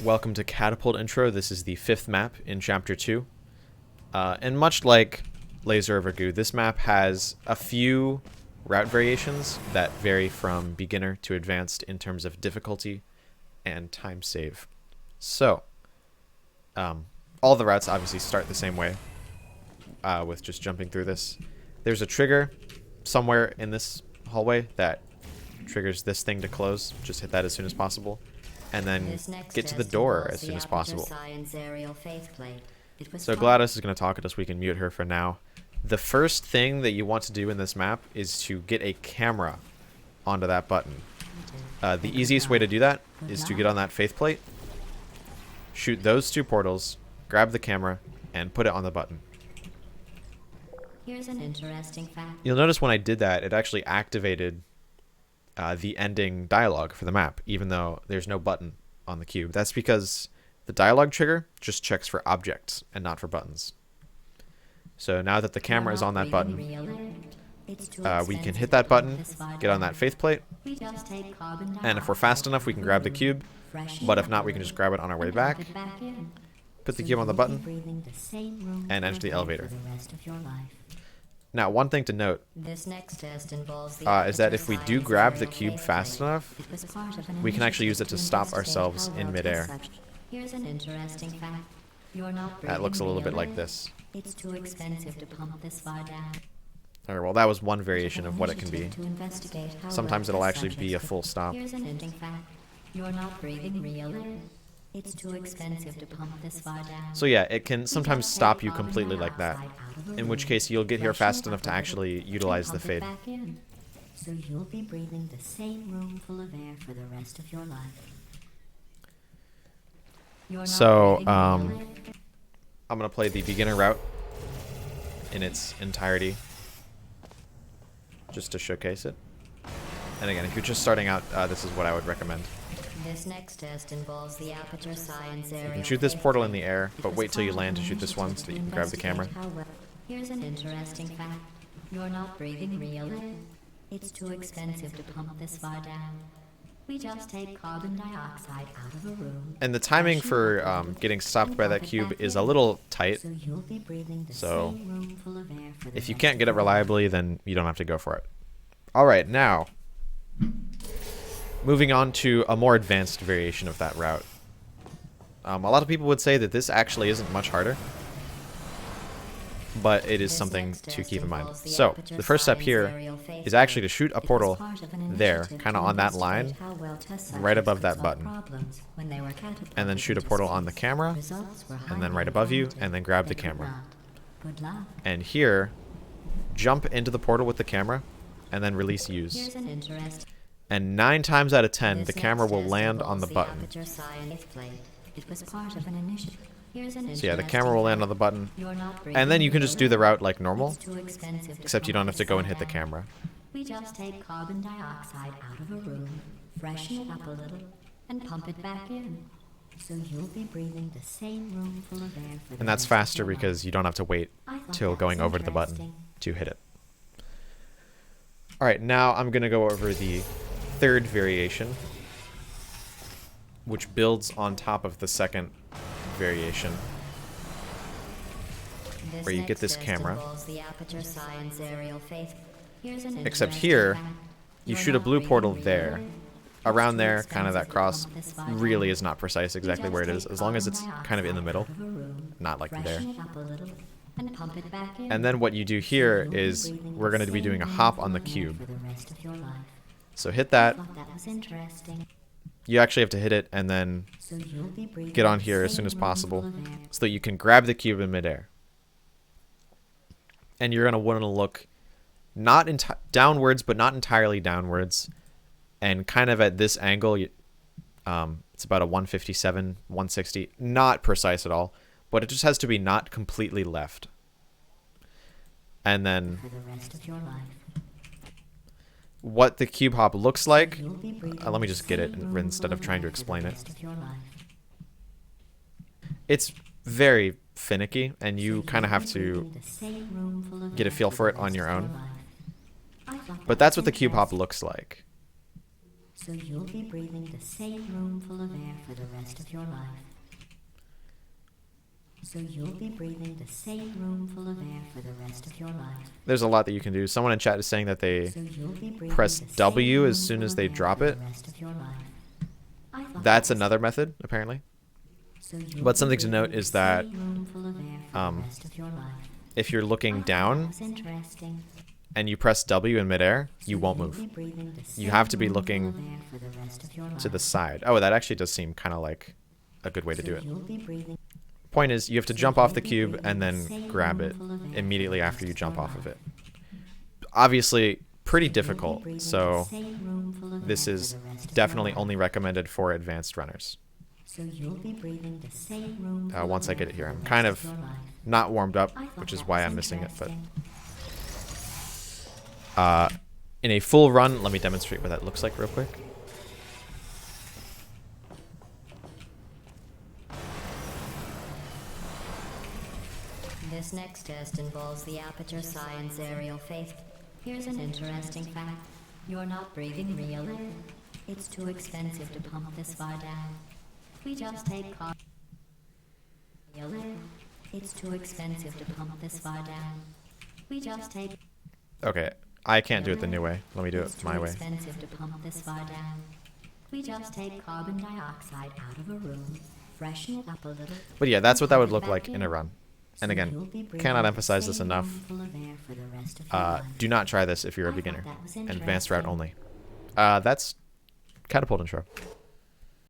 Welcome to Catapult Intro. This is the 5th map in Chapter 2. And much like Laser Over Goo, this map has a few route variations that vary from beginner to advanced in terms of difficulty and time save. So, all the routes obviously start the same way, with just jumping through this. There's a trigger somewhere in this hallway that triggers this thing to close. Just hit that as soon as possible. And then get to the door as soon as possible. So Gladys is going to talk at us. We can mute her for now. The first thing that you want to do in this map is to get a camera onto that button. The easiest way to do that is to get on that faith plate, shoot those two portals, grab the camera, and put it on the button. Here's an interesting fact. You'll notice when I did that, it actually activated the ending dialogue for the map, even though there's no button on the cube. That's because the dialogue trigger just checks for objects and not for buttons. So now that the camera is on that button, we can hit that button, get on that faith plate, and if we're fast enough, we can grab the cube, but if not, we can just grab it on our way back, put the cube on the button, and enter the elevator. Now, one thing to note is that if we do grab the cube fast enough, we can actually use it to stop ourselves in midair. That looks a little bit like this. It's too expensive to pump this far down. Alright, well, that was one variation of what it can be. Sometimes it'll actually be a full stop. Here's an ending fact. You're not breathing real air. It's too expensive to pump this far down. So yeah, it can sometimes stop you completely like that, in which case you'll get here fast enough to actually utilize the fade. So you'll be breathing the same room full of air for the rest of your life. So, I'm going to play the beginner route in its entirety, just to showcase it. And again, if you're just starting out, this is what I would recommend. This next test involves the aperture science area. You can shoot this portal in the air, but wait till you land to shoot this one so that you can grab the camera. Here's an interesting fact. You're not breathing real air. It's too expensive to pump this far down. We just take carbon dioxide out of a room. And the timing for getting stopped by that cube is a little tight. So if you can't get it reliably, then you don't have to go for it. Alright, now moving on to a more advanced variation of that route. A lot of people would say that this actually isn't much harder, but it is something to keep in mind. So, the first step here is actually to shoot a portal there, kind of on that line, right above that button. And then shoot a portal on the camera, and then right above you, and then grab the camera. And here, jump into the portal with the camera, and then release use. And 9 times out of 10, the camera will land on the button. So yeah, the camera will land on the button, and then you can just do the route like normal, except you don't have to go and hit the camera. We just take carbon dioxide out of a room, freshen it up a little, and pump it back in. So you'll be breathing the same room full of air for And that's faster because you don't have to wait till going over to the button to hit it. Alright, now I'm going to go over the third variation, which builds on top of the second variation, where you get this camera. Except here, you shoot a blue portal there. Around there, kind of that cross really is not precise exactly where it is, as long as it's kind of in the middle, not like there. And then what you do here is we're going to be doing a hop on the cube. So hit that. You actually have to hit it and then get on here as soon as possible so that you can grab the cube in midair. And you're going to want to look not downwards, but not entirely downwards. And kind of at this angle, it's about a 157, 160. Not precise at all, but it just has to be not completely left. And then what the cube hop looks like, let me just get it instead of trying to explain it. It's very finicky, and you kind of have to get a feel for it on your own. But that's what the cube hop looks like. So you'll be breathing the same room full of air for the rest of your life. So you'll be breathing the same room full of air for the rest of your life. There's a lot that you can do. Someone in chat is saying that they So you'll be breathing press the same W as room soon full as of they air drop for it. the rest of your life. I thought That's that was- another method, apparently. So you'll But be something to note breathing is the that same room full of air for the rest of your life. if you're I looking thought down that was interesting. and you press W in midair, you So won't you'll move. be breathing the You same have to be room full looking of air for the rest of your to the life. side. Oh, that actually does seem kind of like a good way to So do it. you'll be breathing Point is, you have to So jump off the you'll be cube breathing and the then same grab room it full of air for immediately the after rest you of jump your off of life. it. Obviously, pretty You'll be difficult, breathing the so same room full of this air is for the rest of your definitely life. only recommended for advanced runners. So you'll be breathing the same room full Once of I air get it for here, the I'm rest kind of of your life. not warmed up, I thought which is that why was I'm missing it. But interesting. in a full run, let me demonstrate what that looks like real quick. This next test involves the Aperture Science aerial phase. Here's an interesting fact. You're not breathing real air. It's too expensive to pump this far down. We just take real air. It's too expensive to pump this far down. We just take Okay, I can't do it the new way. Let me do It's it too my way. expensive to pump this far down. We just take carbon dioxide out of a room, freshen it up a little. But yeah, that's what that and would pump look it like back in a run. And So again, you'll be breathing cannot the emphasize this same enough. room full of air for the rest of your life. Do not try this if you're a I thought beginner. that was Advanced route interesting. only. That's Catapult intro.